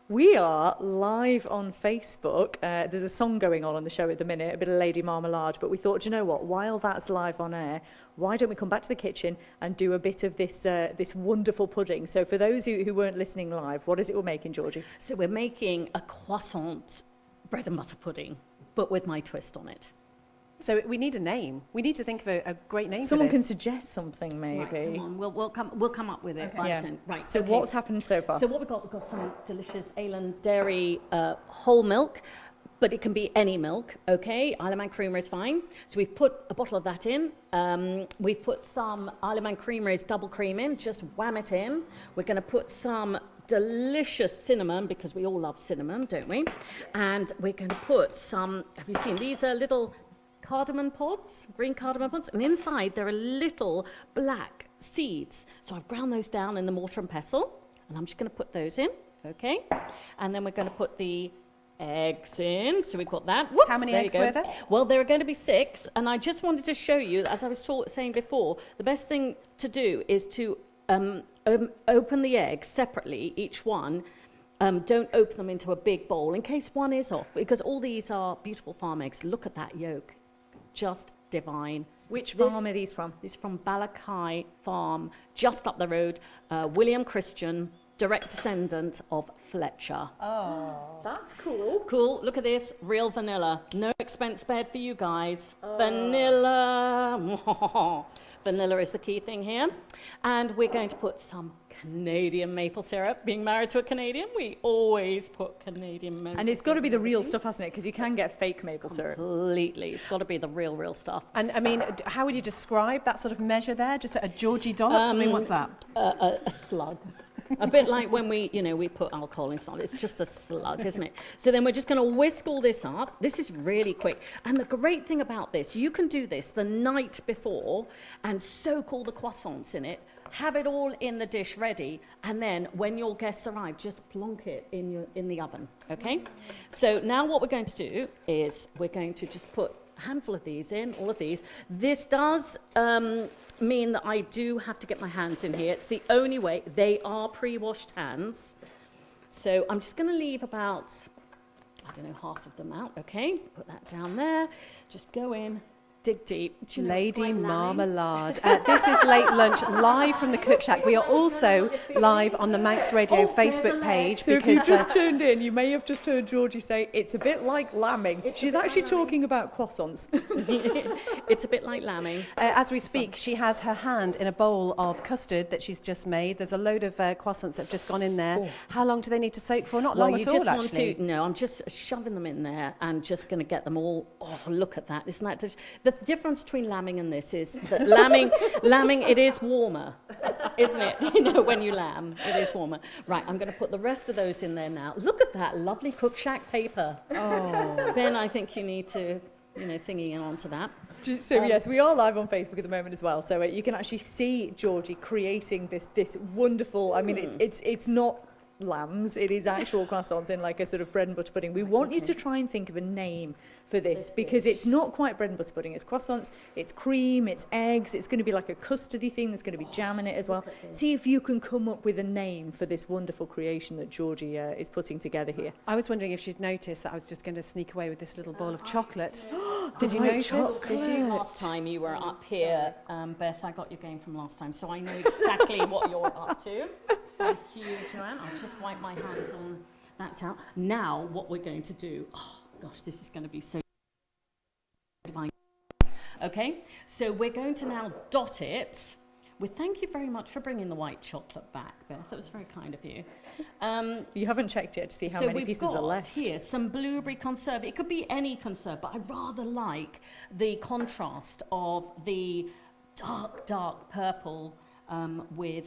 We are live on Facebook. There's a song going on the show at the minute, a bit of Lady Marmalade, but we thought, you know what, while that's live on air, why don't we come back to the kitchen and do a bit of this this wonderful pudding? So for those who weren't listening live, what is it we're making, Georgie? So we're making a croissant bread and butter pudding, but with my twist on it. So we need a name. We need to think of a great name Someone for this. can suggest something, maybe. Right, come on. We'll come up with it. Okay. Yeah. Right. So what's happened so far? So what we've got some delicious Alan dairy whole milk, but it can be any milk, okay? Isle of Man creamer is fine. So we've put a bottle of that in. We've put some Isle of Man creamer's double cream in, just wham it in. We're going to put some delicious cinnamon, because we all love cinnamon, don't we? And we're going to put some, have you seen, these are little cardamom pods, green cardamom pods, and inside there are little black seeds. So I've ground those down in the mortar and pestle, and I'm just going to put those in, okay? And then we're going to put the eggs in, so we've got that. Whoops, how many eggs were there? Well, there are going to be 6, and I just wanted to show you, as I was saying before, the best thing to do is to open the eggs separately, each one. Don't open them into a big bowl in case one is off, because all these are beautiful farm eggs. Look at that yolk. Just divine. Which farm are these from? This is from Balakai Farm, just up the road. William Christian, direct descendant of Fletcher. Oh, that's cool. Cool. Look at this. Real vanilla. No expense spared for you guys. Vanilla. Vanilla is the key thing here. And we're going to put some Canadian maple syrup. Being married to a Canadian, we always put Canadian maple syrup. And it's got to be the real stuff, hasn't it? Because you can get fake maple syrup. Completely. It's got to be the real stuff. And I mean, how would you describe that sort of measure there? Just a Georgie dollop? I mean, what's that? A slug. A bit like when we put alcohol in something. It's just a slug, isn't it? So then we're just going to whisk all this up. This is really quick. And the great thing about this, you can do this the night before and soak all the croissants in it, have it all in the dish ready, and then when your guests arrive, just plonk it in the oven, okay? So now what we're going to do is we're going to just put a handful of these in, all of these. This does mean that I do have to get my hands in here. It's the only way. They are pre-washed hands. So I'm just going to leave about, I don't know, half of them out, okay? Put that down there. Just go in. Dig deep. Lady Marmalade. This is Late Lunch, live from the Cook Shack. We are also live on the Manx Radio Facebook page. So if you just tuned in, you may have just heard Georgie say, it's a bit like lambing. She's actually talking about croissants. It's a bit like lambing. As we speak, she has her hand in a bowl of custard that she's just made. There's a load of croissants that have just gone in there. Oh. How long do they need to soak for? Not long at all, actually. No, I'm just shoving them in there and just going to get them all. Oh, look at that. Isn't that the difference between lambing and this is that lambing, it is warmer, isn't it? You know, when you lamb, it is warmer. Right, I'm going to put the rest of those in there now. Look at that lovely Cook Shack paper. Oh. Ben, I think you need to, thingy in onto that. So yes, we are live on Facebook at the moment as well. So you can actually see Georgie creating this wonderful. I mean, it's not lambs, it is actual croissants in like a sort of bread and butter pudding. We want you to try and think of a name for this, because it's not quite bread and butter pudding. It's croissants, it's cream, it's eggs, it's going to be like a custardy thing, there's going to be jam in it as well. See if you can come up with a name for this wonderful creation that Georgie is putting together here. I was wondering if she'd noticed that I was just going to sneak away with this little bowl of chocolate. Did you notice? Did you? Last time you were up here, Beth, I got your game from last time, so I know exactly what you're up to. Thank you, Joanne. I'll just wipe my hands on that towel. Now, what we're going to do, oh gosh, this is going to be so divine. Okay, so we're going to now dot it with, thank you very much for bringing the white chocolate back, Beth. That was very kind of you. You haven't checked yet to see how many pieces are left. So we've got here some blueberry conserve. It could be any conserve, but I rather like the contrast of the dark purple with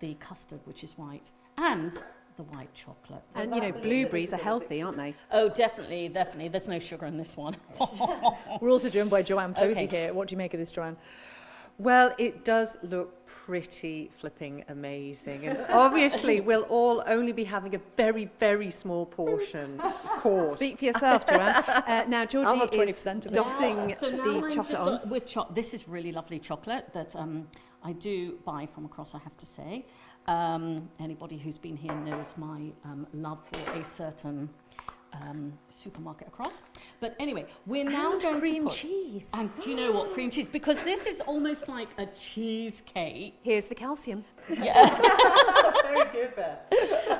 the custard, which is white, and the white chocolate. And, blueberries are healthy, aren't they? Oh, definitely. There's no sugar in this one. We're also joined by Joanne Posey here. What do you make of this, Joanne? Well, it does look pretty flipping amazing. And obviously, we'll all only be having a very, very small portion. Of course. Speak for yourself, Joanne. Now, Georgie I'll have 20% of dotting so the chocolate on. This is really lovely chocolate that I do buy from across, I have to say. Anybody who's been here knows my love for a certain supermarket across. But anyway, we're now going cream to put... cheese. And do you know what? Cream cheese. Because this is almost like a cheesecake. Here's the calcium. Yeah. Very good, Beth.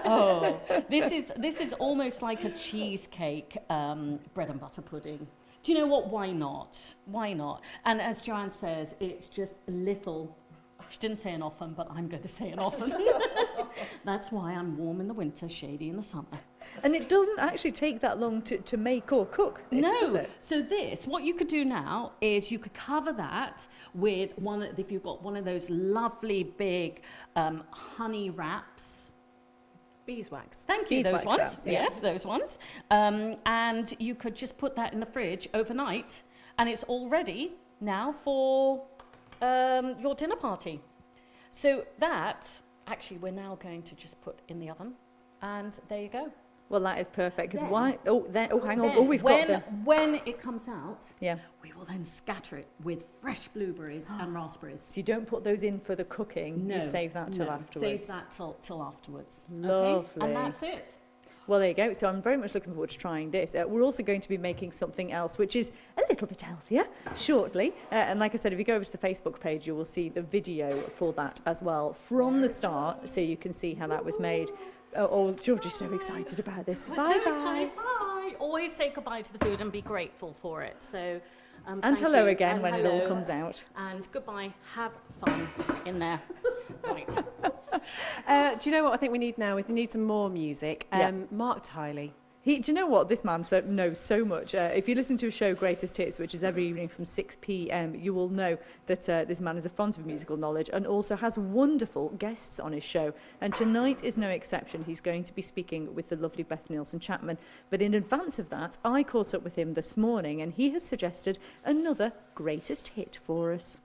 Oh, this is almost like a cheesecake bread and butter pudding. Do you know what? Why not? Why not? And as Joanne says, it's just little. She didn't say an often, but I'm going to say an often. That's why I'm warm in the winter, shady in the summer. And it doesn't actually take that long to make or cook this, does No. it? So what you could do now is you could cover that with if you've got one of those lovely big honey wraps. Beeswax. Thank you, Beeswax those ones. wraps, yeah. Yes, those ones. And you could just put that in the fridge overnight, and it's all ready now for your dinner party. So that, actually, we're now going to just put in the oven, and there you go. Well, that is perfect. Because Then- why? Oh, hang on. Then Oh, we've got the... when it comes out, Yeah. we will then scatter it with fresh blueberries and raspberries. So you don't put those in for the cooking. You save that till afterwards. Save that till afterwards. Lovely. Okay? And that's it. Well, there you go. So I'm very much looking forward to trying this. We're also going to be making something else, which is a little bit healthier, shortly. And like I said, if you go over to the Facebook page, you will see the video for that as well from the start, so you can see how that was made. Oh, Georgie's so excited about this. We're Bye so bye. excited. Bye. Always say goodbye to the food and be grateful for it. So, And thank hello you. again And when it all hello. comes out. And goodbye. Have fun in there. Right. Do you know what I think we need now? We need some more music. Yeah. Mark Tiley. Do you know what? This man knows so much. If you listen to a show, Greatest Hits, which is every evening from 6 p.m, you will know that this man is a font of musical knowledge and also has wonderful guests on his show. And tonight is no exception. He's going to be speaking with the lovely Beth Nielsen-Chapman. But in advance of that, I caught up with him this morning and he has suggested another greatest hit for us.